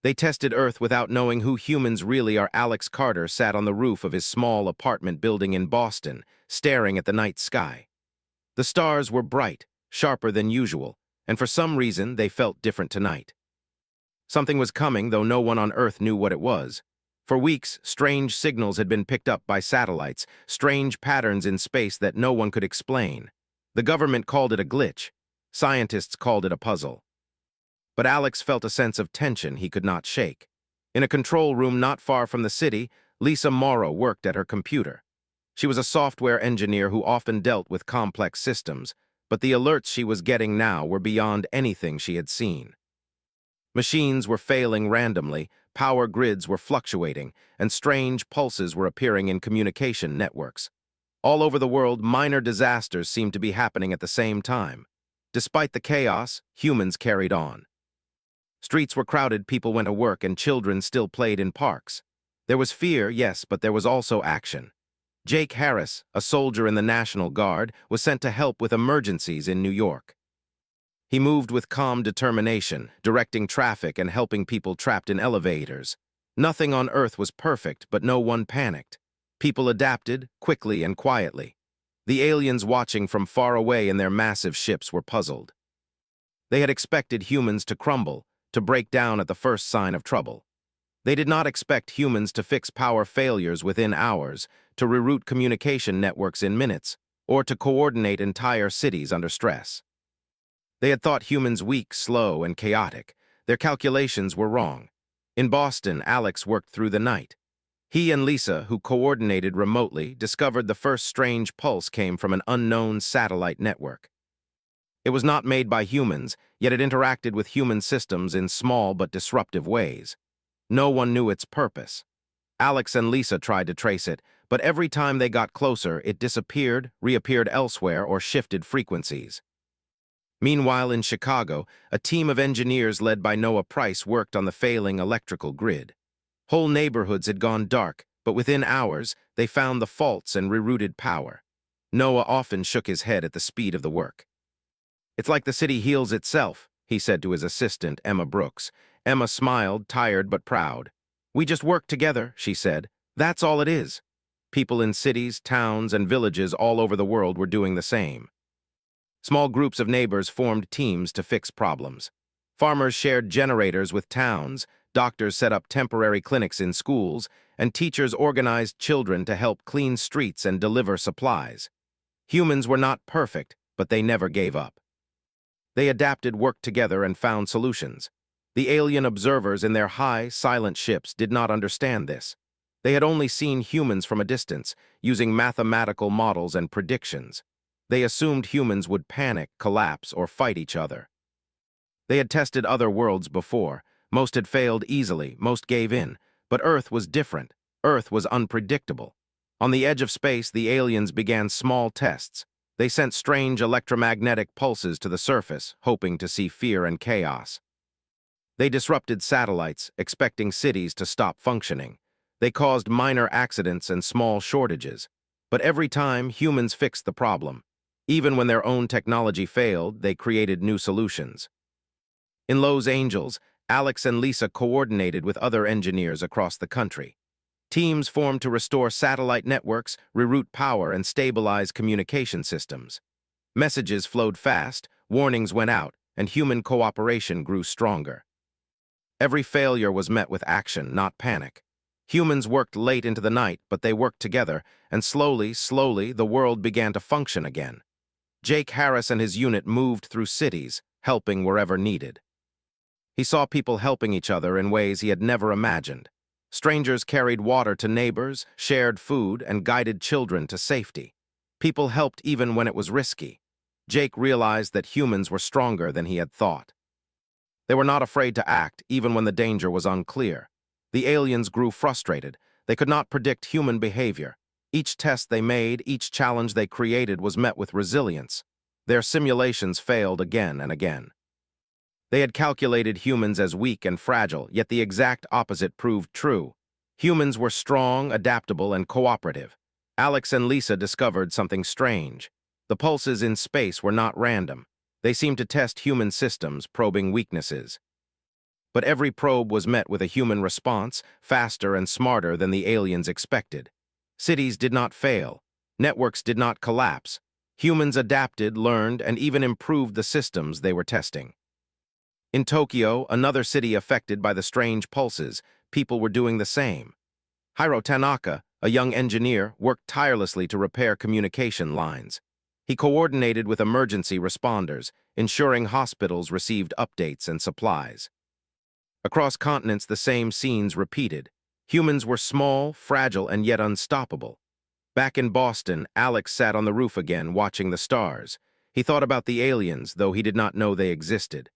They tested Earth without knowing who humans really are. Alex Carter sat on the roof of his small apartment building in Boston, staring at the night sky. The stars were bright, sharper than usual, and for some reason they felt different tonight. Something was coming, though no one on Earth knew what it was. For weeks, strange signals had been picked up by satellites, strange patterns in space that no one could explain. The government called it a glitch. Scientists called it a puzzle. But Alex felt a sense of tension he could not shake. In a control room not far from the city, Lisa Morrow worked at her computer. She was a software engineer who often dealt with complex systems, but the alerts she was getting now were beyond anything she had seen. Machines were failing randomly, power grids were fluctuating, and strange pulses were appearing in communication networks. All over the world, minor disasters seemed to be happening at the same time. Despite the chaos, humans carried on. Streets were crowded, people went to work, and children still played in parks. There was fear, yes, but there was also action. Jake Harris, a soldier in the National Guard, was sent to help with emergencies in New York. He moved with calm determination, directing traffic and helping people trapped in elevators. Nothing on Earth was perfect, but no one panicked. People adapted, quickly and quietly. The aliens watching from far away in their massive ships were puzzled. They had expected humans to crumble, to break down at the first sign of trouble. They did not expect humans to fix power failures within hours, to reroute communication networks in minutes, or to coordinate entire cities under stress. They had thought humans weak, slow, and chaotic. Their calculations were wrong. In Boston, Alex worked through the night. He and Lisa, who coordinated remotely, discovered the first strange pulse came from an unknown satellite network. It was not made by humans, yet it interacted with human systems in small but disruptive ways. No one knew its purpose. Alex and Lisa tried to trace it, but every time they got closer, it disappeared, reappeared elsewhere, or shifted frequencies. Meanwhile, in Chicago, a team of engineers led by Noah Price worked on the failing electrical grid. Whole neighborhoods had gone dark, but within hours, they found the faults and rerouted power. Noah often shook his head at the speed of the work. "It's like the city heals itself," he said to his assistant, Emma Brooks. Emma smiled, tired but proud. "We just work together," she said. "That's all it is." People in cities, towns, and villages all over the world were doing the same. Small groups of neighbors formed teams to fix problems. Farmers shared generators with towns, doctors set up temporary clinics in schools, and teachers organized children to help clean streets and deliver supplies. Humans were not perfect, but they never gave up. They adapted, worked together, and found solutions. The alien observers in their high, silent ships did not understand this. They had only seen humans from a distance, using mathematical models and predictions. They assumed humans would panic, collapse, or fight each other. They had tested other worlds before. Most had failed easily, most gave in. But Earth was different. Earth was unpredictable. On the edge of space, the aliens began small tests. They sent strange electromagnetic pulses to the surface, hoping to see fear and chaos. They disrupted satellites, expecting cities to stop functioning. They caused minor accidents and small shortages. But every time, humans fixed the problem. Even when their own technology failed, they created new solutions. In Los Angeles, Alex and Lisa coordinated with other engineers across the country. Teams formed to restore satellite networks, reroute power, and stabilize communication systems. Messages flowed fast, warnings went out, and human cooperation grew stronger. Every failure was met with action, not panic. Humans worked late into the night, but they worked together, and slowly, the world began to function again. Jake Harris and his unit moved through cities, helping wherever needed. He saw people helping each other in ways he had never imagined. Strangers carried water to neighbors, shared food, and guided children to safety. People helped even when it was risky. Jake realized that humans were stronger than he had thought. They were not afraid to act, even when the danger was unclear. The aliens grew frustrated. They could not predict human behavior. Each test they made, each challenge they created was met with resilience. Their simulations failed again and again. They had calculated humans as weak and fragile, yet the exact opposite proved true. Humans were strong, adaptable, and cooperative. Alex and Lisa discovered something strange. The pulses in space were not random. They seemed to test human systems, probing weaknesses. But every probe was met with a human response, faster and smarter than the aliens expected. Cities did not fail. Networks did not collapse. Humans adapted, learned, and even improved the systems they were testing. In Tokyo, another city affected by the strange pulses, people were doing the same. Hiro Tanaka, a young engineer, worked tirelessly to repair communication lines. He coordinated with emergency responders, ensuring hospitals received updates and supplies. Across continents, the same scenes repeated. Humans were small, fragile, and yet unstoppable. Back in Boston, Alex sat on the roof again, watching the stars. He thought about the aliens, though he did not know they existed.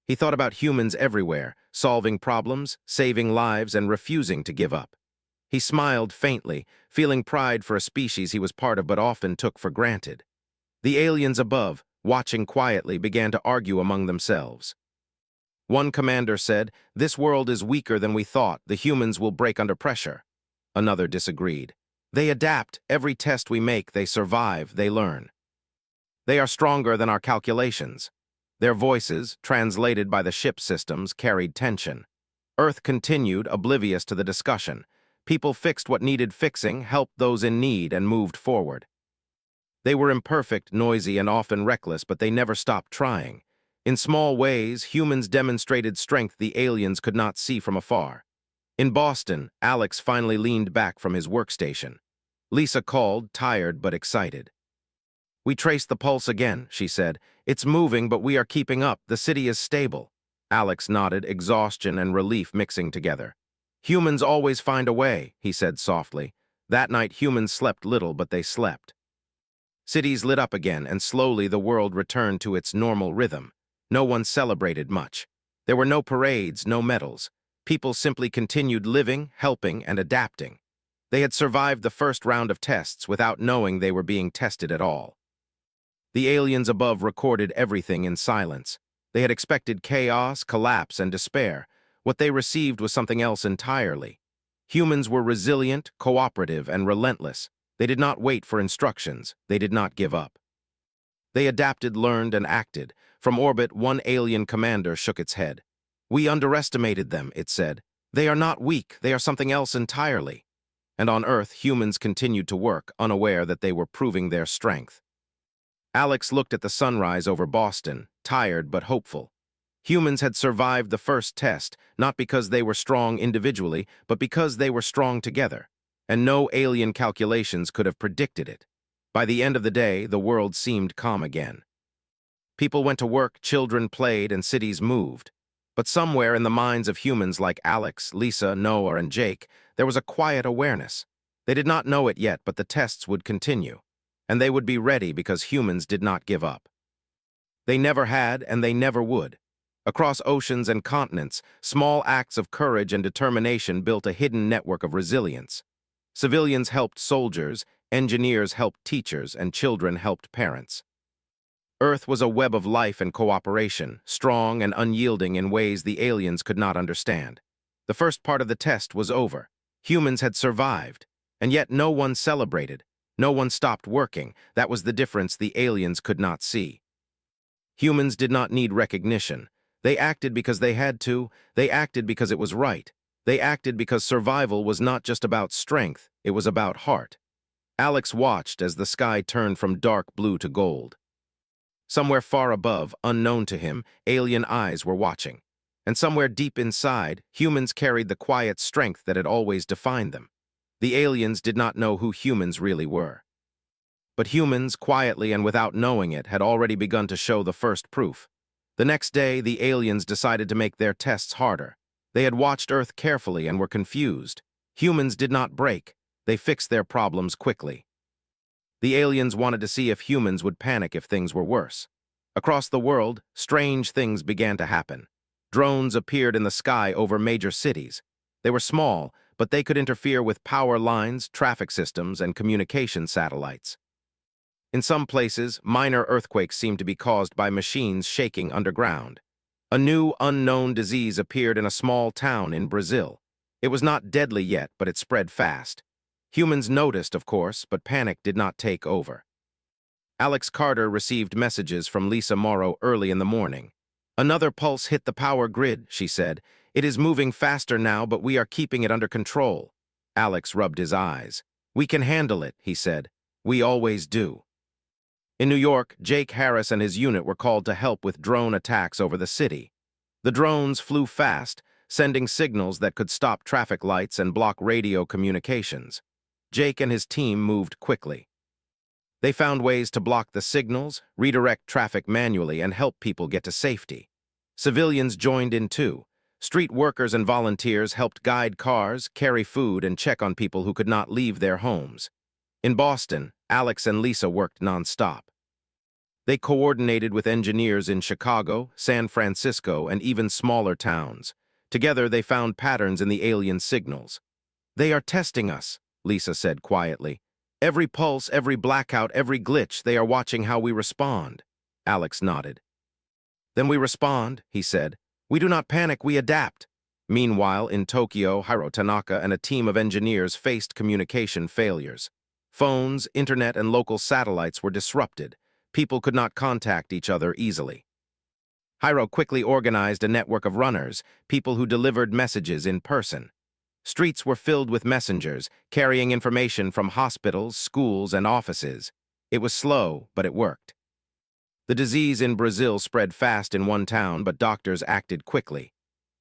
He thought about humans everywhere, solving problems, saving lives, and refusing to give up. He smiled faintly, feeling pride for a species he was part of but often took for granted. The aliens above, watching quietly, began to argue among themselves. One commander said, "This world is weaker than we thought. The humans will break under pressure." Another disagreed. "They adapt. Every test we make, they survive, they learn. They are stronger than our calculations." Their voices, translated by the ship systems, carried tension. Earth continued, oblivious to the discussion. People fixed what needed fixing, helped those in need, and moved forward. They were imperfect, noisy, and often reckless, but they never stopped trying. In small ways, humans demonstrated strength the aliens could not see from afar. In Boston, Alex finally leaned back from his workstation. Lisa called, tired but excited. "We traced the pulse again," she said. "It's moving, but we are keeping up. The city is stable." Alex nodded, exhaustion and relief mixing together. "Humans always find a way," he said softly. That night, humans slept little, but they slept. Cities lit up again, and slowly the world returned to its normal rhythm. No one celebrated much. There were no parades, no medals. People simply continued living, helping, and adapting. They had survived the first round of tests without knowing they were being tested at all. The aliens above recorded everything in silence. They had expected chaos, collapse, and despair. What they received was something else entirely. Humans were resilient, cooperative, and relentless. They did not wait for instructions. They did not give up. They adapted, learned, and acted. From orbit, one alien commander shook its head. "We underestimated them," it said. "They are not weak. They are something else entirely." And on Earth, humans continued to work, unaware that they were proving their strength. Alex looked at the sunrise over Boston, tired but hopeful. Humans had survived the first test, not because they were strong individually, but because they were strong together. And no alien calculations could have predicted it. By the end of the day, the world seemed calm again. People went to work, children played, and cities moved. But somewhere in the minds of humans like Alex, Lisa, Noah, and Jake, there was a quiet awareness. They did not know it yet, but the tests would continue. And they would be ready because humans did not give up. They never had, and they never would. Across oceans and continents, small acts of courage and determination built a hidden network of resilience. Civilians helped soldiers, engineers helped teachers, and children helped parents. Earth was a web of life and cooperation, strong and unyielding in ways the aliens could not understand. The first part of the test was over. Humans had survived, and yet no one celebrated. No one stopped working. That was the difference the aliens could not see. Humans did not need recognition. They acted because they had to. They acted because it was right. They acted because survival was not just about strength, it was about heart. Alex watched as the sky turned from dark blue to gold. Somewhere far above, unknown to him, alien eyes were watching. And somewhere deep inside, humans carried the quiet strength that had always defined them. The aliens did not know who humans really were. But humans, quietly and without knowing it, had already begun to show the first proof. The next day, the aliens decided to make their tests harder. They had watched Earth carefully and were confused. Humans did not break. They fixed their problems quickly. The aliens wanted to see if humans would panic if things were worse. Across the world, strange things began to happen. Drones appeared in the sky over major cities. They were small, but they could interfere with power lines, traffic systems, and communication satellites. In some places, minor earthquakes seemed to be caused by machines shaking underground. A new, unknown disease appeared in a small town in Brazil. It was not deadly yet, but it spread fast. Humans noticed, of course, but panic did not take over. Alex Carter received messages from Lisa Morrow early in the morning. Another pulse hit the power grid, she said. It is moving faster now, but we are keeping it under control. Alex rubbed his eyes. We can handle it, he said. We always do. In New York, Jake Harris and his unit were called to help with drone attacks over the city. The drones flew fast, sending signals that could stop traffic lights and block radio communications. Jake and his team moved quickly. They found ways to block the signals, redirect traffic manually, and help people get to safety. Civilians joined in too. Street workers and volunteers helped guide cars, carry food, and check on people who could not leave their homes. In Boston, Alex and Lisa worked nonstop. They coordinated with engineers in Chicago, San Francisco, and even smaller towns. Together, they found patterns in the alien signals. They are testing us, Lisa said quietly. Every pulse, every blackout, every glitch, they are watching how we respond. Alex nodded. Then we respond, he said. We do not panic, we adapt. Meanwhile, in Tokyo, Hiro Tanaka and a team of engineers faced communication failures. Phones, internet, and local satellites were disrupted. People could not contact each other easily. Hiro quickly organized a network of runners, people who delivered messages in person. Streets were filled with messengers, carrying information from hospitals, schools, and offices. It was slow, but it worked. The disease in Brazil spread fast in one town, but doctors acted quickly.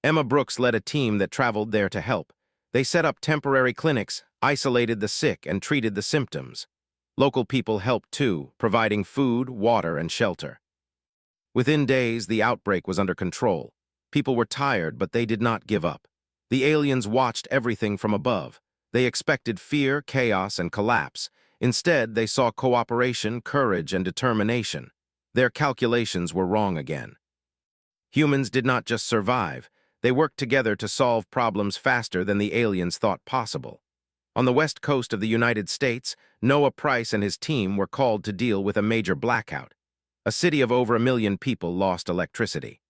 Emma Brooks led a team that traveled there to help. They set up temporary clinics, isolated the sick, and treated the symptoms. Local people helped too, providing food, water, and shelter. Within days, the outbreak was under control. People were tired, but they did not give up. The aliens watched everything from above. They expected fear, chaos, and collapse. Instead, they saw cooperation, courage, and determination. Their calculations were wrong again. Humans did not just survive. They worked together to solve problems faster than the aliens thought possible. On the west coast of the United States, Noah Price and his team were called to deal with a major blackout. A city of over 1 million people lost electricity.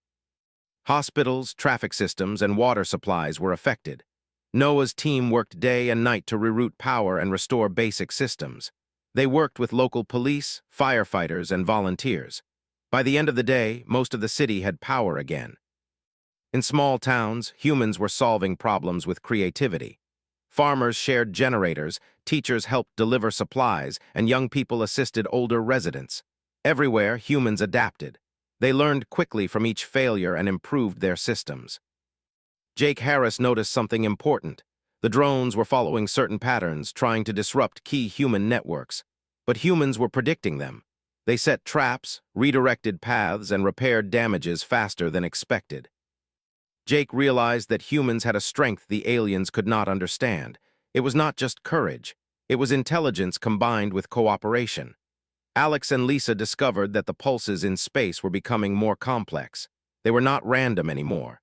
Hospitals, traffic systems, and water supplies were affected. Noah's team worked day and night to reroute power and restore basic systems. They worked with local police, firefighters, and volunteers. By the end of the day, most of the city had power again. In small towns, humans were solving problems with creativity. Farmers shared generators, teachers helped deliver supplies, and young people assisted older residents. Everywhere, humans adapted. They learned quickly from each failure and improved their systems. Jake Harris noticed something important. The drones were following certain patterns, trying to disrupt key human networks. But humans were predicting them. They set traps, redirected paths, and repaired damages faster than expected. Jake realized that humans had a strength the aliens could not understand. It was not just courage. It was intelligence combined with cooperation. Alex and Lisa discovered that the pulses in space were becoming more complex. They were not random anymore.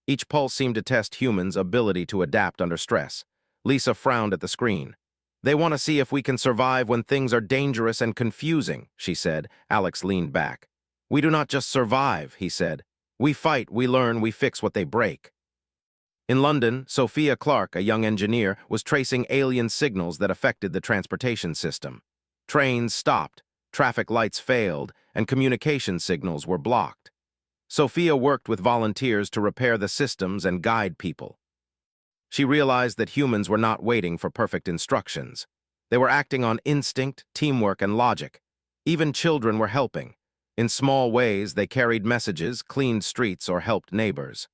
Each pulse seemed to test humans' ability to adapt under stress. Lisa frowned at the screen. They want to see if we can survive when things are dangerous and confusing, she said. Alex leaned back. We do not just survive, he said. We fight, we learn, we fix what they break. In London, Sophia Clark, a young engineer, was tracing alien signals that affected the transportation system. Trains stopped, traffic lights failed, and communication signals were blocked. Sophia worked with volunteers to repair the systems and guide people. She realized that humans were not waiting for perfect instructions. They were acting on instinct, teamwork, and logic. Even children were helping. In small ways, they carried messages, cleaned streets, or helped neighbors.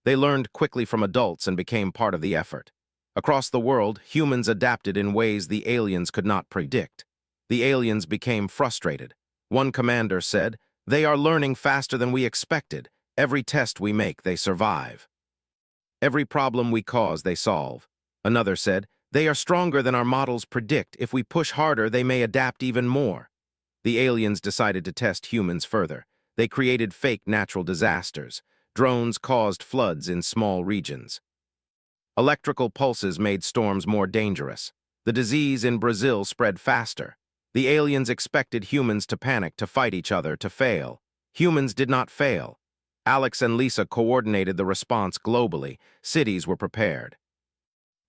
They learned quickly from adults and became part of the effort. Across the world, humans adapted in ways the aliens could not predict. The aliens became frustrated. One commander said, "They are learning faster than we expected. Every test we make, they survive. Every problem we cause, they solve." Another said, "They are stronger than our models predict. If we push harder, they may adapt even more." The aliens decided to test humans further. They created fake natural disasters. Drones caused floods in small regions. Electrical pulses made storms more dangerous. The disease in Brazil spread faster. The aliens expected humans to panic, to fight each other, to fail. Humans did not fail. Alex and Lisa coordinated the response globally. Cities were prepared.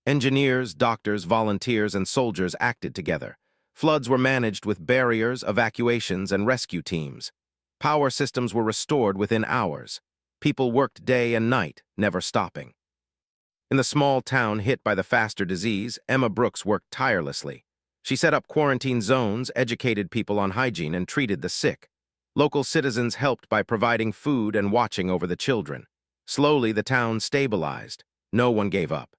Engineers, doctors, volunteers, and soldiers acted together. Floods were managed with barriers, evacuations, and rescue teams. Power systems were restored within hours. People worked day and night, never stopping. In the small town hit by the faster disease, Emma Brooks worked tirelessly. She set up quarantine zones, educated people on hygiene, and treated the sick. Local citizens helped by providing food and watching over the children. Slowly, the town stabilized. No one gave up.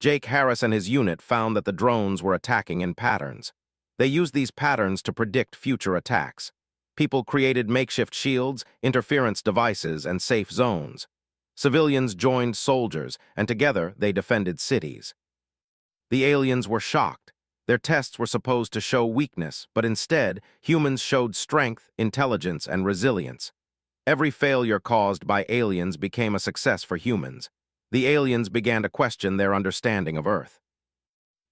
Jake Harris and his unit found that the drones were attacking in patterns. They used these patterns to predict future attacks. People created makeshift shields, interference devices, and safe zones. Civilians joined soldiers, and together they defended cities. The aliens were shocked. Their tests were supposed to show weakness, but instead, humans showed strength, intelligence, and resilience. Every failure caused by aliens became a success for humans. The aliens began to question their understanding of Earth.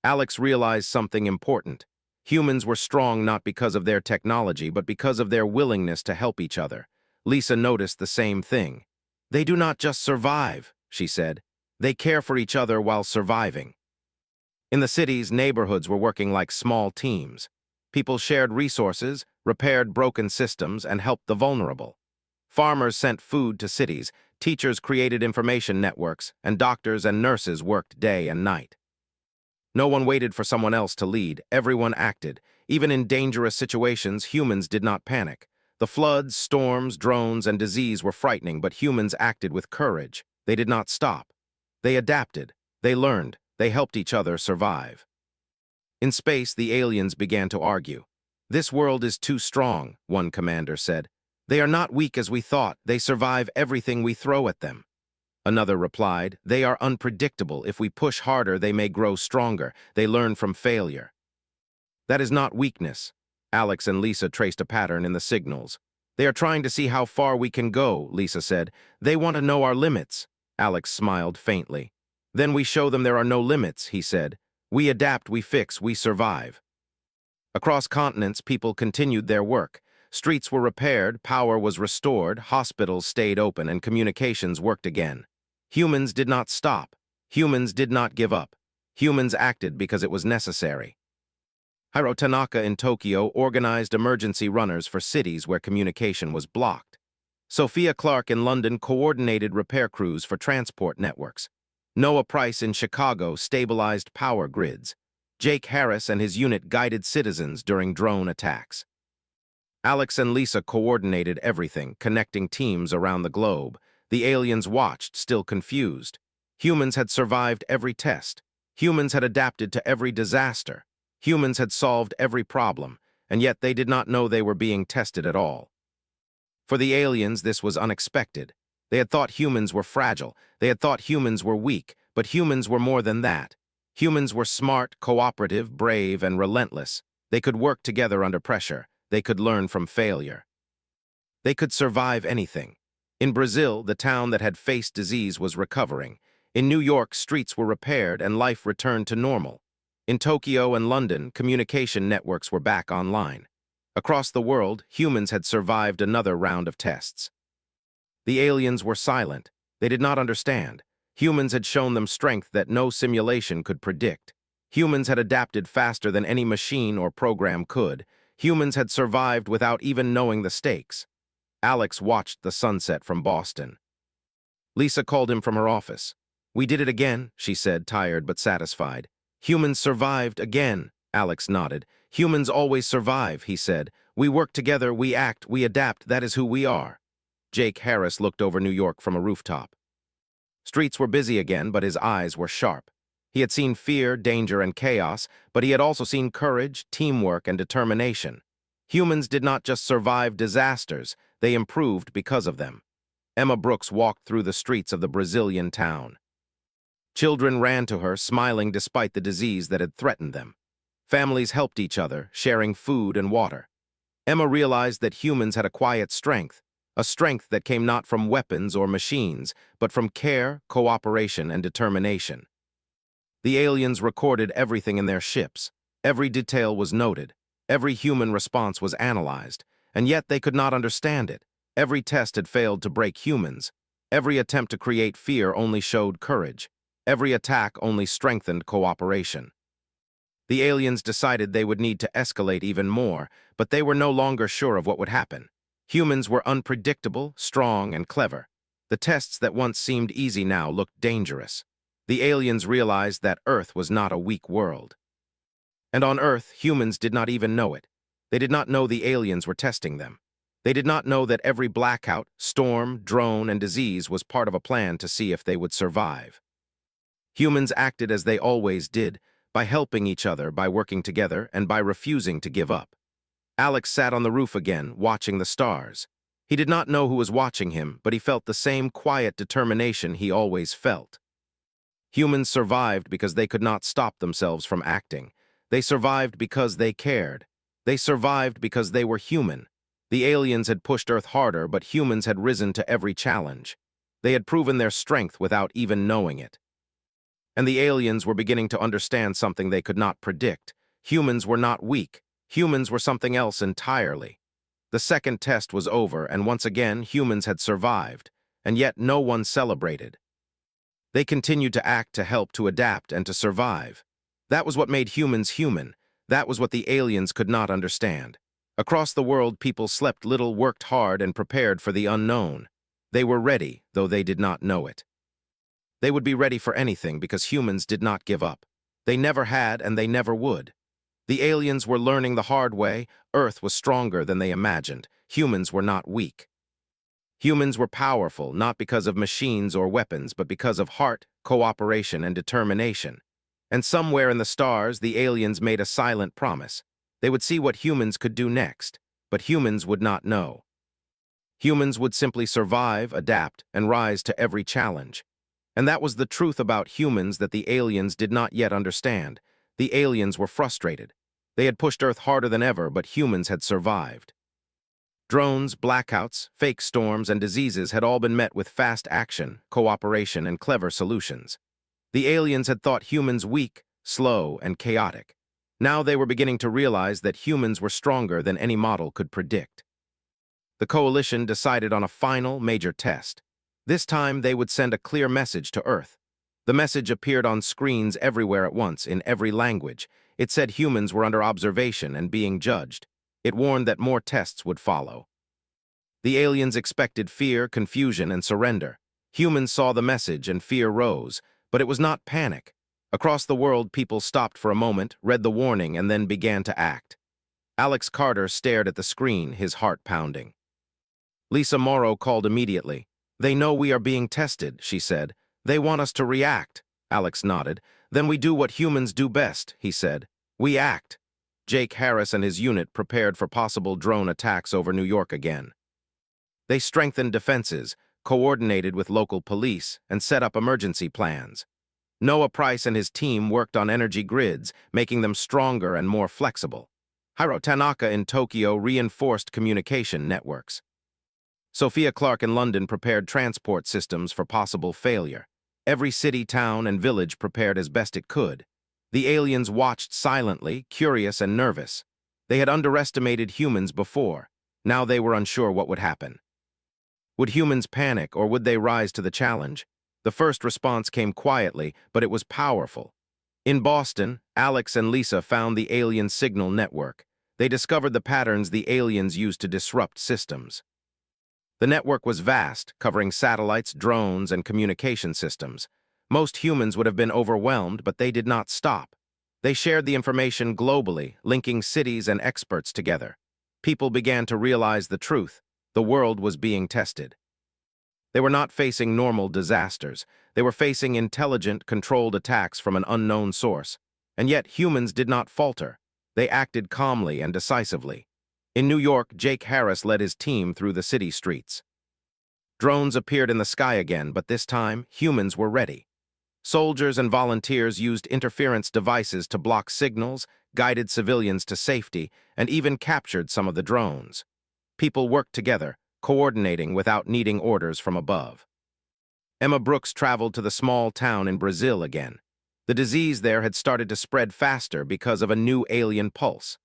Alex realized something important. Humans were strong not because of their technology, but because of their willingness to help each other. Lisa noticed the same thing. They do not just survive, she said. They care for each other while surviving. In the cities, neighborhoods were working like small teams. People shared resources, repaired broken systems, and helped the vulnerable. Farmers sent food to cities, teachers created information networks, and doctors and nurses worked day and night. No one waited for someone else to lead. Everyone acted. Even in dangerous situations, humans did not panic. The floods, storms, drones, and disease were frightening, but humans acted with courage. They did not stop. They adapted. They learned. They helped each other survive. In space, the aliens began to argue. "This world is too strong," one commander said. "They are not weak as we thought. They survive everything we throw at them." Another replied, "They are unpredictable. If we push harder, they may grow stronger. They learn from failure." "That is not weakness." Alex and Lisa traced a pattern in the signals. "They are trying to see how far we can go," Lisa said. "They want to know our limits." Alex smiled faintly. "Then we show them there are no limits," he said. "We adapt, we fix, we survive." Across continents, people continued their work. Streets were repaired, power was restored, hospitals stayed open, and communications worked again. Humans did not stop. Humans did not give up. Humans acted because it was necessary. Hiro Tanaka in Tokyo organized emergency runners for cities where communication was blocked. Sophia Clark in London coordinated repair crews for transport networks. Noah Price in Chicago stabilized power grids. Jake Harris and his unit guided citizens during drone attacks. Alex and Lisa coordinated everything, connecting teams around the globe. The aliens watched, still confused. Humans had survived every test. Humans had adapted to every disaster. Humans had solved every problem, and yet they did not know they were being tested at all. For the aliens, this was unexpected. They had thought humans were fragile. They had thought humans were weak, but humans were more than that. Humans were smart, cooperative, brave, and relentless. They could work together under pressure. They could learn from failure. They could survive anything. In Brazil, the town that had faced disease was recovering. In New York, streets were repaired and life returned to normal. In Tokyo and London, communication networks were back online. Across the world, humans had survived another round of tests. The aliens were silent. They did not understand. Humans had shown them strength that no simulation could predict. Humans had adapted faster than any machine or program could. Humans had survived without even knowing the stakes. Alex watched the sunset from Boston. Lisa called him from her office. "We did it again," she said, tired but satisfied. "Humans survived again," Alex nodded. "Humans always survive," he said. "We work together, we act, we adapt, that is who we are." Jake Harris looked over New York from a rooftop. Streets were busy again, but his eyes were sharp. He had seen fear, danger, and chaos, but he had also seen courage, teamwork, and determination. Humans did not just survive disasters, they improved because of them. Emma Brooks walked through the streets of the Brazilian town. Children ran to her, smiling despite the disease that had threatened them. Families helped each other, sharing food and water. Emma realized that humans had a quiet strength, a strength that came not from weapons or machines, but from care, cooperation, and determination. The aliens recorded everything in their ships. Every detail was noted. Every human response was analyzed, and yet they could not understand it. Every test had failed to break humans. Every attempt to create fear only showed courage. Every attack only strengthened cooperation. The aliens decided they would need to escalate even more, but they were no longer sure of what would happen. Humans were unpredictable, strong, and clever. The tests that once seemed easy now looked dangerous. The aliens realized that Earth was not a weak world. And on Earth, humans did not even know it. They did not know the aliens were testing them. They did not know that every blackout, storm, drone, and disease was part of a plan to see if they would survive. Humans acted as they always did, by helping each other, by working together, and by refusing to give up. Alex sat on the roof again, watching the stars. He did not know who was watching him, but he felt the same quiet determination he always felt. Humans survived because they could not stop themselves from acting. They survived because they cared. They survived because they were human. The aliens had pushed Earth harder, but humans had risen to every challenge. They had proven their strength without even knowing it. And the aliens were beginning to understand something they could not predict. Humans were not weak. Humans were something else entirely. The second test was over, and once again, humans had survived, and yet no one celebrated. They continued to act, to help, to adapt, and to survive. That was what made humans human. That was what the aliens could not understand. Across the world, people slept little, worked hard, and prepared for the unknown. They were ready, though they did not know it. They would be ready for anything because humans did not give up. They never had, and they never would. The aliens were learning the hard way. Earth was stronger than they imagined. Humans were not weak. Humans were powerful, not because of machines or weapons, but because of heart, cooperation, and determination. And somewhere in the stars, the aliens made a silent promise. They would see what humans could do next, but humans would not know. Humans would simply survive, adapt, and rise to every challenge. And that was the truth about humans that the aliens did not yet understand. The aliens were frustrated. They had pushed Earth harder than ever, but humans had survived. Drones, blackouts, fake storms, and diseases had all been met with fast action, cooperation, and clever solutions. The aliens had thought humans weak, slow, and chaotic. Now they were beginning to realize that humans were stronger than any model could predict. The coalition decided on a final, major test. This time they would send a clear message to Earth. The message appeared on screens everywhere at once, in every language. It said humans were under observation and being judged. It warned that more tests would follow. The aliens expected fear, confusion, and surrender. Humans saw the message and fear rose, but it was not panic. Across the world, people stopped for a moment, read the warning, and then began to act. Alex Carter stared at the screen, his heart pounding. Lisa Morrow called immediately. "They know we are being tested," she said. "They want us to react." Alex nodded. "Then we do what humans do best," he said. "We act." Jake Harris and his unit prepared for possible drone attacks over New York again. They strengthened defenses, coordinated with local police, and set up emergency plans. Noah Price and his team worked on energy grids, making them stronger and more flexible. Hiro Tanaka in Tokyo reinforced communication networks. Sophia Clark in London prepared transport systems for possible failure. Every city, town, and village prepared as best it could. The aliens watched silently, curious and nervous. They had underestimated humans before. Now they were unsure what would happen. Would humans panic, or would they rise to the challenge? The first response came quietly, but it was powerful. In Boston, Alex and Lisa found the alien signal network. They discovered the patterns the aliens used to disrupt systems. The network was vast, covering satellites, drones, and communication systems. Most humans would have been overwhelmed, but they did not stop. They shared the information globally, linking cities and experts together. People began to realize the truth. The world was being tested. They were not facing normal disasters. They were facing intelligent, controlled attacks from an unknown source. And yet humans did not falter. They acted calmly and decisively. In New York, Jake Harris led his team through the city streets. Drones appeared in the sky again, but this time, humans were ready. Soldiers and volunteers used interference devices to block signals, guided civilians to safety, and even captured some of the drones. People worked together, coordinating without needing orders from above. Emma Brooks traveled to the small town in Brazil again. The disease there had started to spread faster because of a new alien pulse.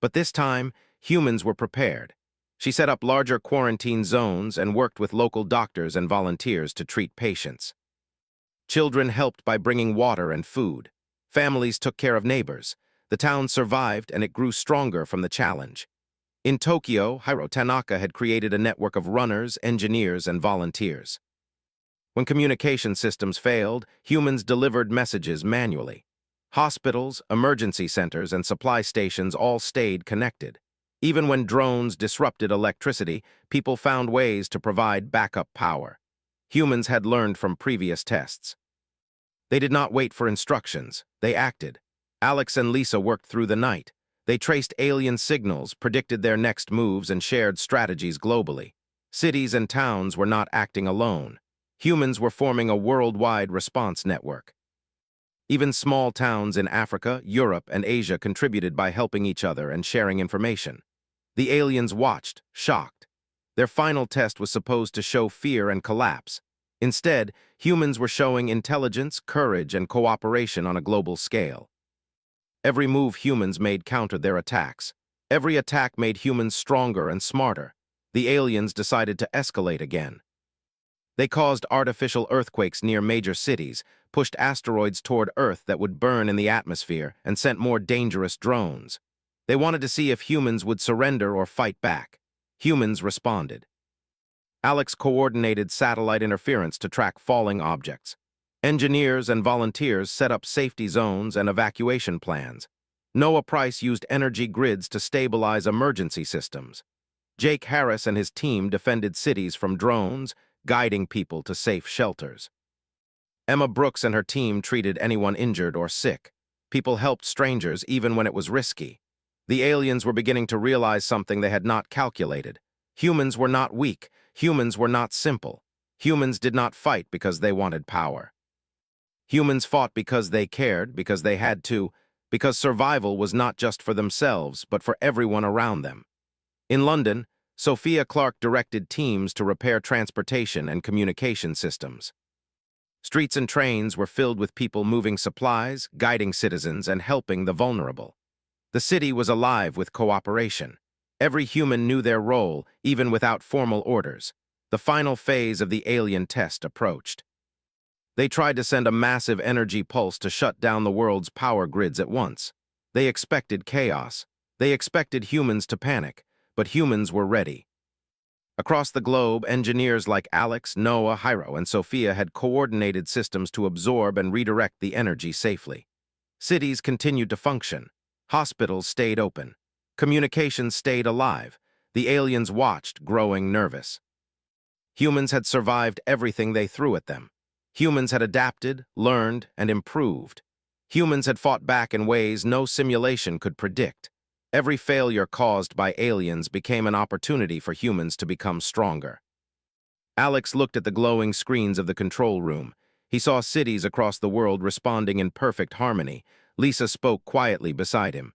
But this time, humans were prepared. She set up larger quarantine zones and worked with local doctors and volunteers to treat patients. Children helped by bringing water and food. Families took care of neighbors. The town survived, and it grew stronger from the challenge. In Tokyo, Hiro Tanaka had created a network of runners, engineers, and volunteers. When communication systems failed, humans delivered messages manually. Hospitals, emergency centers, and supply stations all stayed connected. Even when drones disrupted electricity, people found ways to provide backup power. Humans had learned from previous tests. They did not wait for instructions, they acted. Alex and Lisa worked through the night. They traced alien signals, predicted their next moves, and shared strategies globally. Cities and towns were not acting alone. Humans were forming a worldwide response network. Even small towns in Africa, Europe, and Asia contributed by helping each other and sharing information. The aliens watched, shocked. Their final test was supposed to show fear and collapse. Instead, humans were showing intelligence, courage, and cooperation on a global scale. Every move humans made countered their attacks. Every attack made humans stronger and smarter. The aliens decided to escalate again. They caused artificial earthquakes near major cities, pushed asteroids toward Earth that would burn in the atmosphere, and sent more dangerous drones. They wanted to see if humans would surrender or fight back. Humans responded. Alex coordinated satellite interference to track falling objects. Engineers and volunteers set up safety zones and evacuation plans. Noah Price used energy grids to stabilize emergency systems. Jake Harris and his team defended cities from drones, guiding people to safe shelters. Emma Brooks and her team treated anyone injured or sick. People helped strangers even when it was risky. The aliens were beginning to realize something they had not calculated. Humans were not weak. Humans were not simple. Humans did not fight because they wanted power. Humans fought because they cared, because they had to, because survival was not just for themselves, but for everyone around them. In London, Sophia Clark directed teams to repair transportation and communication systems. Streets and trains were filled with people moving supplies, guiding citizens, and helping the vulnerable. The city was alive with cooperation. Every human knew their role, even without formal orders. The final phase of the alien test approached. They tried to send a massive energy pulse to shut down the world's power grids at once. They expected chaos. They expected humans to panic, but humans were ready. Across the globe, engineers like Alex, Noah, Hiro, and Sophia had coordinated systems to absorb and redirect the energy safely. Cities continued to function. Hospitals stayed open. Communications stayed alive. The aliens watched, growing nervous. Humans had survived everything they threw at them. Humans had adapted, learned, and improved. Humans had fought back in ways no simulation could predict. Every failure caused by aliens became an opportunity for humans to become stronger. Alex looked at the glowing screens of the control room. He saw cities across the world responding in perfect harmony. Lisa spoke quietly beside him.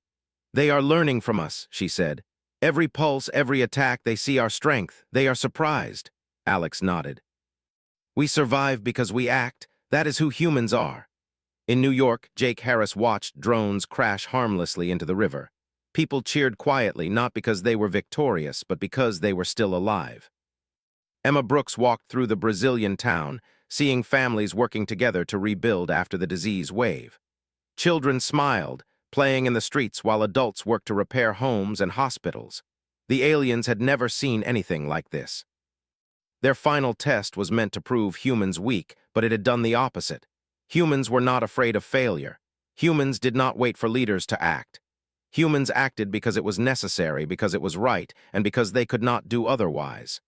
"They are learning from us," she said. "Every pulse, every attack, they see our strength. They are surprised." Alex nodded. "We survive because we act. That is who humans are." In New York, Jake Harris watched drones crash harmlessly into the river. People cheered quietly, not because they were victorious, but because they were still alive. Emma Brooks walked through the Brazilian town, seeing families working together to rebuild after the disease wave. Children smiled, playing in the streets while adults worked to repair homes and hospitals. The aliens had never seen anything like this. Their final test was meant to prove humans weak, but it had done the opposite. Humans were not afraid of failure. Humans did not wait for leaders to act. Humans acted because it was necessary, because it was right, and because they could not do otherwise.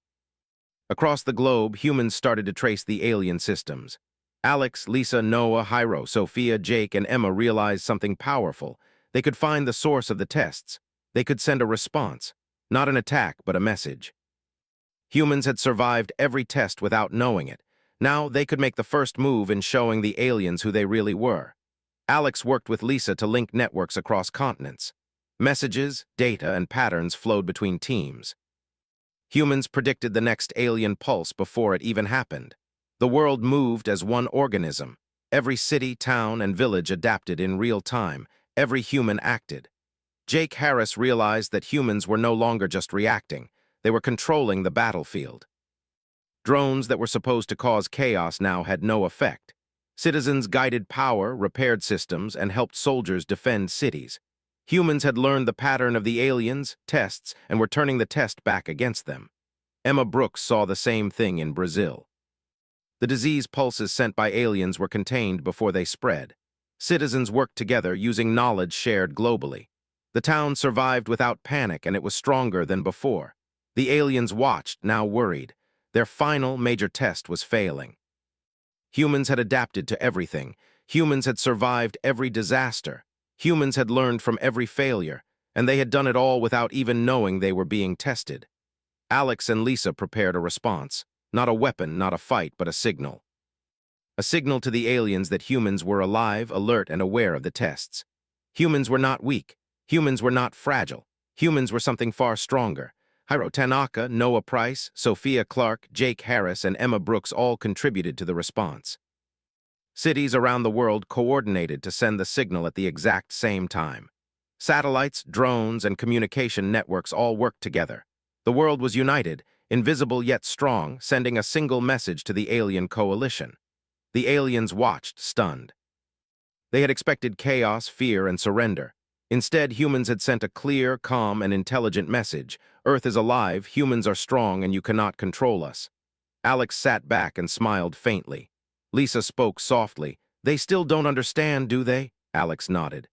Across the globe, humans started to trace the alien systems. Alex, Lisa, Noah, Hiro, Sophia, Jake, and Emma realized something powerful. They could find the source of the tests. They could send a response, not an attack, but a message. Humans had survived every test without knowing it. Now they could make the first move in showing the aliens who they really were. Alex worked with Lisa to link networks across continents. Messages, data, and patterns flowed between teams. Humans predicted the next alien pulse before it even happened. The world moved as one organism. Every city, town, and village adapted in real time. Every human acted. Jake Harris realized that humans were no longer just reacting. They were controlling the battlefield. Drones that were supposed to cause chaos now had no effect. Citizens guided power, repaired systems, and helped soldiers defend cities. Humans had learned the pattern of the aliens' tests and were turning the test back against them. Emma Brooks saw the same thing in Brazil. The disease pulses sent by aliens were contained before they spread. Citizens worked together using knowledge shared globally. The town survived without panic, and it was stronger than before. The aliens watched, now worried. Their final major test was failing. Humans had adapted to everything. Humans had survived every disaster. Humans had learned from every failure, and they had done it all without even knowing they were being tested. Alex and Lisa prepared a response. Not a weapon, not a fight, but a signal. A signal to the aliens that humans were alive, alert, and aware of the tests. Humans were not weak. Humans were not fragile. Humans were something far stronger. Hiro Tanaka, Noah Price, Sophia Clark, Jake Harris, and Emma Brooks all contributed to the response. Cities around the world coordinated to send the signal at the exact same time. Satellites, drones, and communication networks all worked together. The world was united, invisible yet strong, sending a single message to the alien coalition. The aliens watched, stunned. They had expected chaos, fear, and surrender. Instead, humans had sent a clear, calm, and intelligent message. Earth is alive, humans are strong, and you cannot control us. Alex sat back and smiled faintly. Lisa spoke softly. They still don't understand, do they? Alex nodded.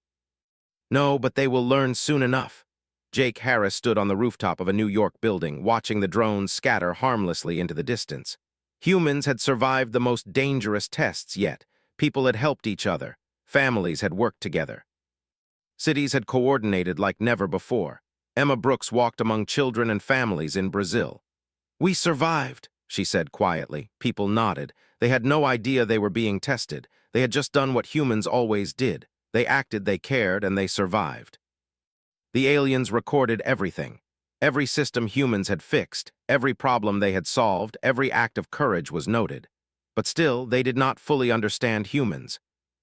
No, but they will learn soon enough. Jake Harris stood on the rooftop of a New York building, watching the drones scatter harmlessly into the distance. Humans had survived the most dangerous tests yet. People had helped each other. Families had worked together. Cities had coordinated like never before. Emma Brooks walked among children and families in Brazil. We survived, she said quietly. People nodded. They had no idea they were being tested. They had just done what humans always did. They acted, they cared, and they survived. The aliens recorded everything. Every system humans had fixed, every problem they had solved, every act of courage was noted. But still, they did not fully understand humans.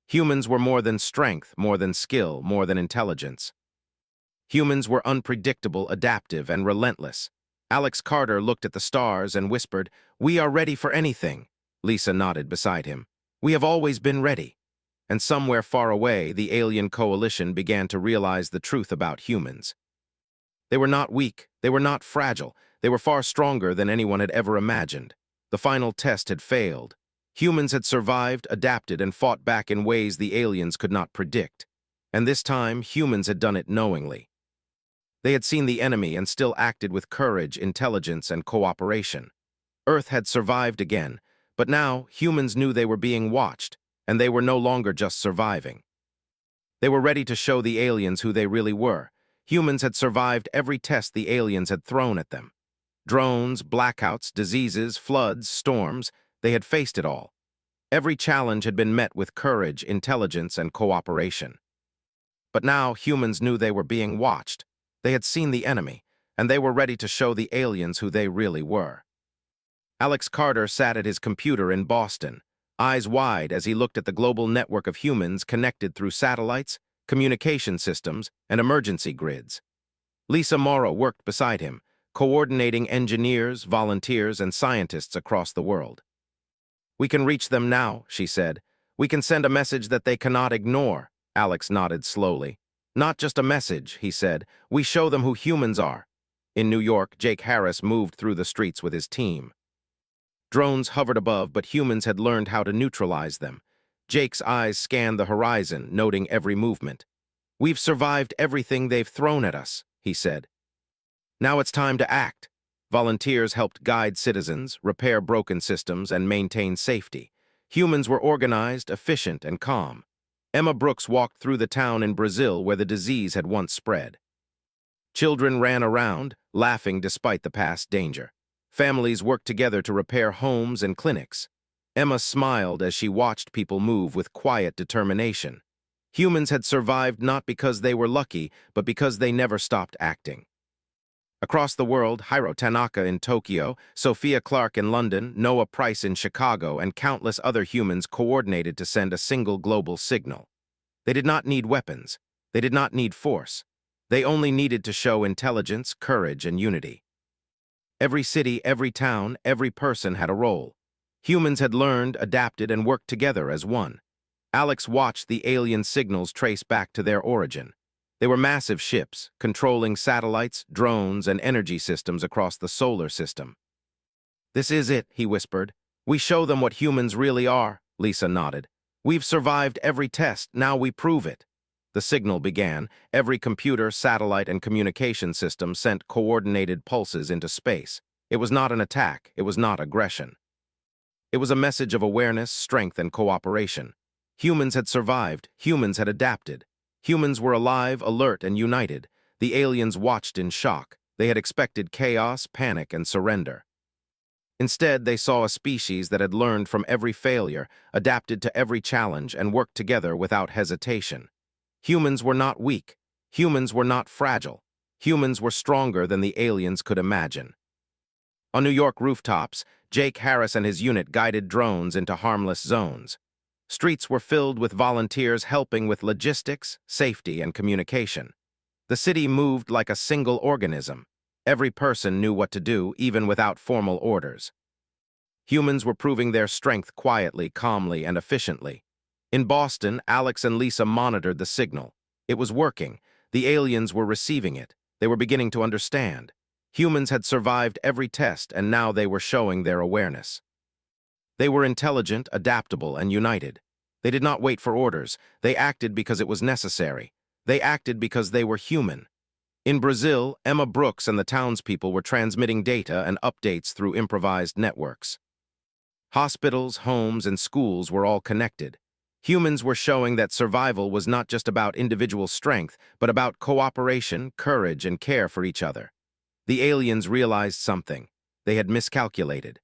Humans were more than strength, more than skill, more than intelligence. Humans were unpredictable, adaptive, and relentless. Alex Carter looked at the stars and whispered, "We are ready for anything." Lisa nodded beside him. "We have always been ready." And somewhere far away, the alien coalition began to realize the truth about humans. They were not weak, they were not fragile, they were far stronger than anyone had ever imagined. The final test had failed. Humans had survived, adapted, and fought back in ways the aliens could not predict. And this time, humans had done it knowingly. They had seen the enemy and still acted with courage, intelligence, and cooperation. Earth had survived again, but now humans knew they were being watched, and they were no longer just surviving. They were ready to show the aliens who they really were. Humans had survived every test the aliens had thrown at them. Drones, blackouts, diseases, floods, storms, they had faced it all. Every challenge had been met with courage, intelligence, and cooperation. But now humans knew they were being watched. They had seen the enemy, and they were ready to show the aliens who they really were. Alex Carter sat at his computer in Boston, eyes wide as he looked at the global network of humans connected through satellites, communication systems, and emergency grids. Lisa Morrow worked beside him, coordinating engineers, volunteers, and scientists across the world. "We can reach them now," she said. "We can send a message that they cannot ignore." Alex nodded slowly. "Not just a message," he said. "We show them who humans are." In New York, Jake Harris moved through the streets with his team. Drones hovered above, but humans had learned how to neutralize them. Jake's eyes scanned the horizon, noting every movement. "We've survived everything they've thrown at us," he said. "Now it's time to act." Volunteers helped guide citizens, repair broken systems, and maintain safety. Humans were organized, efficient, and calm. Emma Brooks walked through the town in Brazil where the disease had once spread. Children ran around, laughing despite the past danger. Families worked together to repair homes and clinics. Emma smiled as she watched people move with quiet determination. Humans had survived not because they were lucky, but because they never stopped acting. Across the world, Hiro Tanaka in Tokyo, Sophia Clark in London, Noah Price in Chicago, and countless other humans coordinated to send a single global signal. They did not need weapons. They did not need force. They only needed to show intelligence, courage, and unity. Every city, every town, every person had a role. Humans had learned, adapted, and worked together as one. Alex watched the alien signals trace back to their origin. They were massive ships, controlling satellites, drones, and energy systems across the solar system. "This is it," he whispered. "We show them what humans really are," Lisa nodded. "We've survived every test, now we prove it." The signal began. Every computer, satellite, and communication system sent coordinated pulses into space. It was not an attack, it was not aggression. It was a message of awareness, strength, and cooperation. Humans had survived, humans had adapted. Humans were alive, alert, and united. The aliens watched in shock. They had expected chaos, panic, and surrender. Instead, they saw a species that had learned from every failure, adapted to every challenge, and worked together without hesitation. Humans were not weak. Humans were not fragile. Humans were stronger than the aliens could imagine. On New York rooftops, Jake Harris and his unit guided drones into harmless zones. Streets were filled with volunteers helping with logistics, safety, and communication. The city moved like a single organism. Every person knew what to do, even without formal orders. Humans were proving their strength quietly, calmly, and efficiently. In Boston, Alex and Lisa monitored the signal. It was working. The aliens were receiving it. They were beginning to understand. Humans had survived every test, and now they were showing their awareness. They were intelligent, adaptable, and united. They did not wait for orders. They acted because it was necessary. They acted because they were human. In Brazil, Emma Brooks and the townspeople were transmitting data and updates through improvised networks. Hospitals, homes, and schools were all connected. Humans were showing that survival was not just about individual strength, but about cooperation, courage, and care for each other. The aliens realized something. They had miscalculated.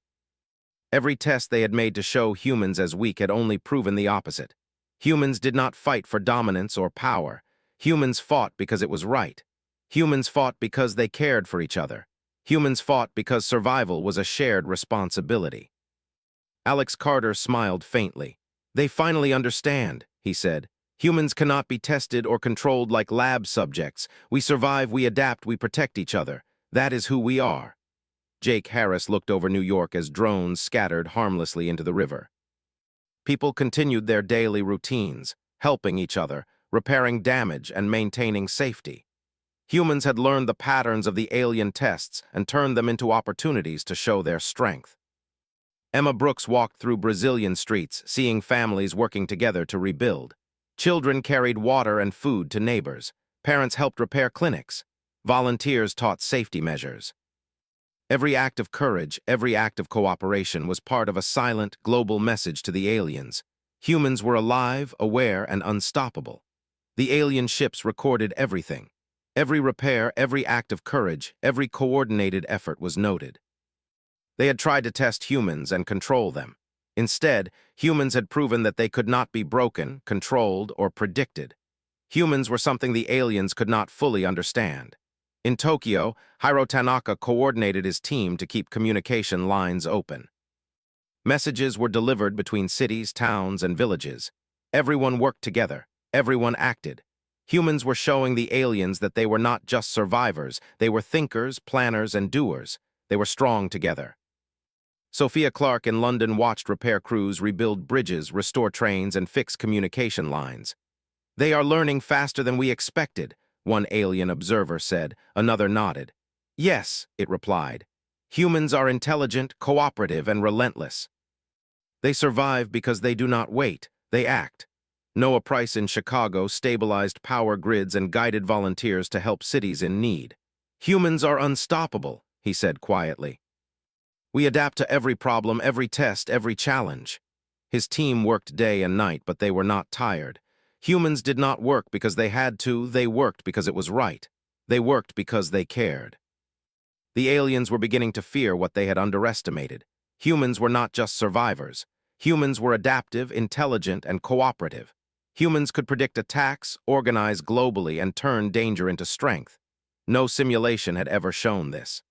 Every test they had made to show humans as weak had only proven the opposite. Humans did not fight for dominance or power. Humans fought because it was right. Humans fought because they cared for each other. Humans fought because survival was a shared responsibility. Alex Carter smiled faintly. "They finally understand," he said. "Humans cannot be tested or controlled like lab subjects. We survive, we adapt, we protect each other. That is who we are." Jake Harris looked over New York as drones scattered harmlessly into the river. People continued their daily routines, helping each other, repairing damage, and maintaining safety. Humans had learned the patterns of the alien tests and turned them into opportunities to show their strength. Emma Brooks walked through Brazilian streets, seeing families working together to rebuild. Children carried water and food to neighbors. Parents helped repair clinics. Volunteers taught safety measures. Every act of courage, every act of cooperation was part of a silent, global message to the aliens. Humans were alive, aware, and unstoppable. The alien ships recorded everything. Every repair, every act of courage, every coordinated effort was noted. They had tried to test humans and control them. Instead, humans had proven that they could not be broken, controlled, or predicted. Humans were something the aliens could not fully understand. In Tokyo, Hiro Tanaka coordinated his team to keep communication lines open. Messages were delivered between cities, towns, and villages. Everyone worked together. Everyone acted. Humans were showing the aliens that they were not just survivors, they were thinkers, planners, and doers. They were strong together. Sophia Clark in London watched repair crews rebuild bridges, restore trains, and fix communication lines. "They are learning faster than we expected," one alien observer said. Another nodded. "Yes," it replied. "Humans are intelligent, cooperative, and relentless. They survive because they do not wait, they act." Noah Price in Chicago stabilized power grids and guided volunteers to help cities in need. "Humans are unstoppable," he said quietly. "We adapt to every problem, every test, every challenge." His team worked day and night, but they were not tired. Humans did not work because they had to, they worked because it was right. They worked because they cared. The aliens were beginning to fear what they had underestimated. Humans were not just survivors. Humans were adaptive, intelligent, and cooperative. Humans could predict attacks, organize globally, and turn danger into strength. No simulation had ever shown this.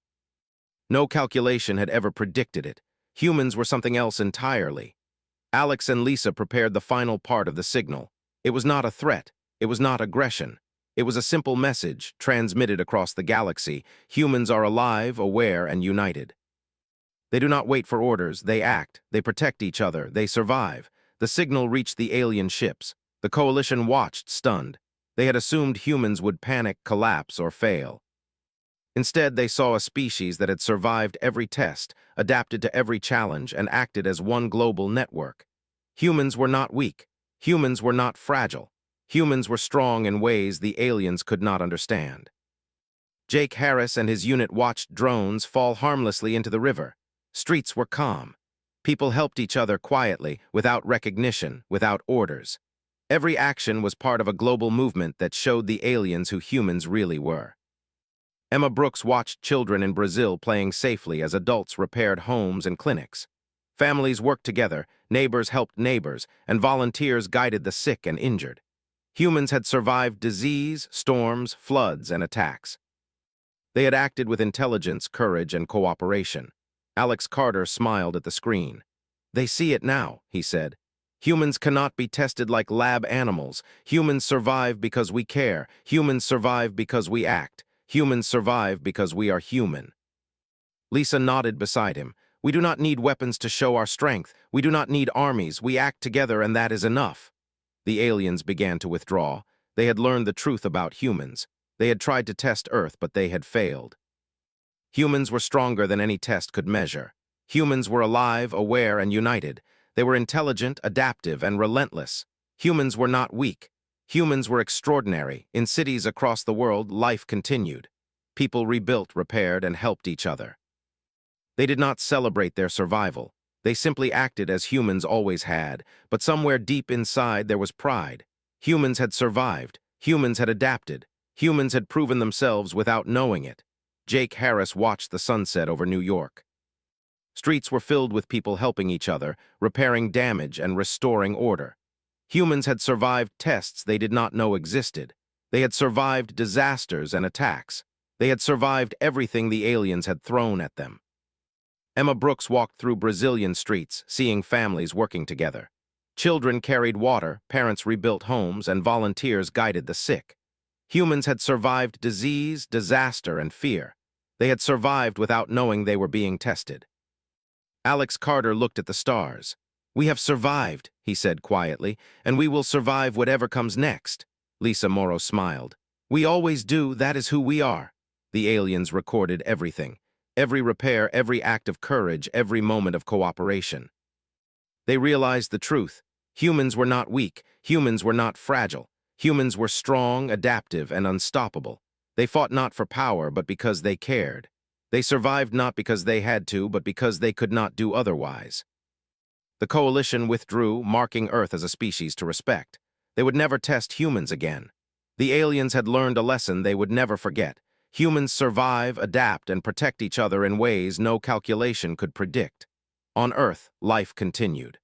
No calculation had ever predicted it. Humans were something else entirely. Alex and Lisa prepared the final part of the signal. It was not a threat. It was not aggression. It was a simple message, transmitted across the galaxy. Humans are alive, aware, and united. They do not wait for orders. They act. They protect each other. They survive. The signal reached the alien ships. The coalition watched, stunned. They had assumed humans would panic, collapse, or fail. Instead, they saw a species that had survived every test, adapted to every challenge, and acted as one global network. Humans were not weak. Humans were not fragile. Humans were strong in ways the aliens could not understand. Jake Harris and his unit watched drones fall harmlessly into the river. Streets were calm. People helped each other quietly, without recognition, without orders. Every action was part of a global movement that showed the aliens who humans really were. Emma Brooks watched children in Brazil playing safely as adults repaired homes and clinics. Families worked together, neighbors helped neighbors, and volunteers guided the sick and injured. Humans had survived disease, storms, floods, and attacks. They had acted with intelligence, courage, and cooperation. Alex Carter smiled at the screen. "They see it now," he said. "Humans cannot be tested like lab animals. Humans survive because we care. Humans survive because we act. Humans survive because we are human." Lisa nodded beside him. "We do not need weapons to show our strength. We do not need armies. We act together, and that is enough." The aliens began to withdraw. They had learned the truth about humans. They had tried to test Earth, but they had failed. Humans were stronger than any test could measure. Humans were alive, aware, and united. They were intelligent, adaptive, and relentless. Humans were not weak. Humans were extraordinary. In cities across the world, life continued. People rebuilt, repaired, and helped each other. They did not celebrate their survival. They simply acted as humans always had, but somewhere deep inside there was pride. Humans had survived. Humans had adapted. Humans had proven themselves without knowing it. Jake Harris watched the sunset over New York. Streets were filled with people helping each other, repairing damage, and restoring order. Humans had survived tests they did not know existed. They had survived disasters and attacks. They had survived everything the aliens had thrown at them. Emma Brooks walked through Brazilian streets, seeing families working together. Children carried water, parents rebuilt homes, and volunteers guided the sick. Humans had survived disease, disaster, and fear. They had survived without knowing they were being tested. Alex Carter looked at the stars. "We have survived," he said quietly, "and we will survive whatever comes next." Lisa Morrow smiled. "We always do, that is who we are." The aliens recorded everything. Every repair, every act of courage, every moment of cooperation. They realized the truth. Humans were not weak. Humans were not fragile. Humans were strong, adaptive, and unstoppable. They fought not for power, but because they cared. They survived not because they had to, but because they could not do otherwise. The coalition withdrew, marking Earth as a species to respect. They would never test humans again. The aliens had learned a lesson they would never forget. Humans survive, adapt, and protect each other in ways no calculation could predict. On Earth, life continued.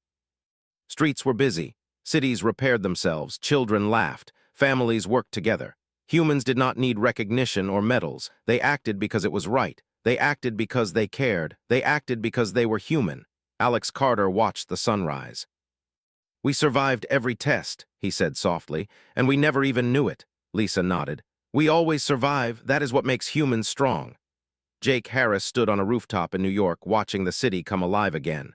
Streets were busy. Cities repaired themselves. Children laughed. Families worked together. Humans did not need recognition or medals. They acted because it was right. They acted because they cared. They acted because they were human. Alex Carter watched the sunrise. "We survived every test," he said softly, "and we never even knew it." Lisa nodded. "We always survive. That is what makes humans strong." Jake Harris stood on a rooftop in New York watching the city come alive again.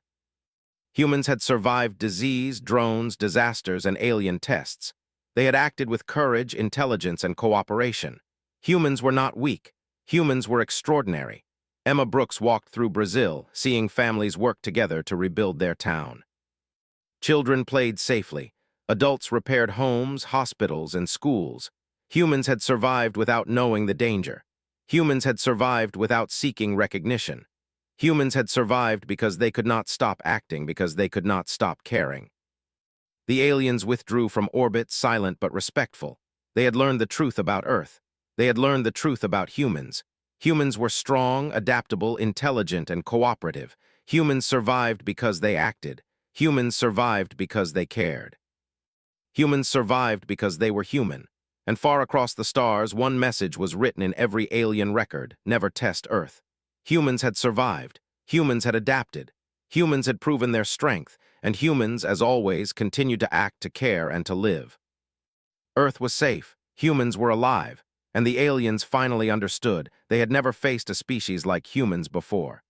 Humans had survived disease, drones, disasters, and alien tests. They had acted with courage, intelligence, and cooperation. Humans were not weak. Humans were extraordinary. Emma Brooks walked through Brazil, seeing families work together to rebuild their town. Children played safely. Adults repaired homes, hospitals, and schools. Humans had survived without knowing the danger. Humans had survived without seeking recognition. Humans had survived because they could not stop acting, because they could not stop caring. The aliens withdrew from orbit, silent but respectful. They had learned the truth about Earth. They had learned the truth about humans. Humans were strong, adaptable, intelligent, and cooperative. Humans survived because they acted. Humans survived because they cared. Humans survived because they were human. And far across the stars, one message was written in every alien record: never test Earth. Humans had survived. Humans had adapted. Humans had proven their strength, and humans, as always, continued to act, to care, and to live. Earth was safe. Humans were alive. And the aliens finally understood they had never faced a species like humans before.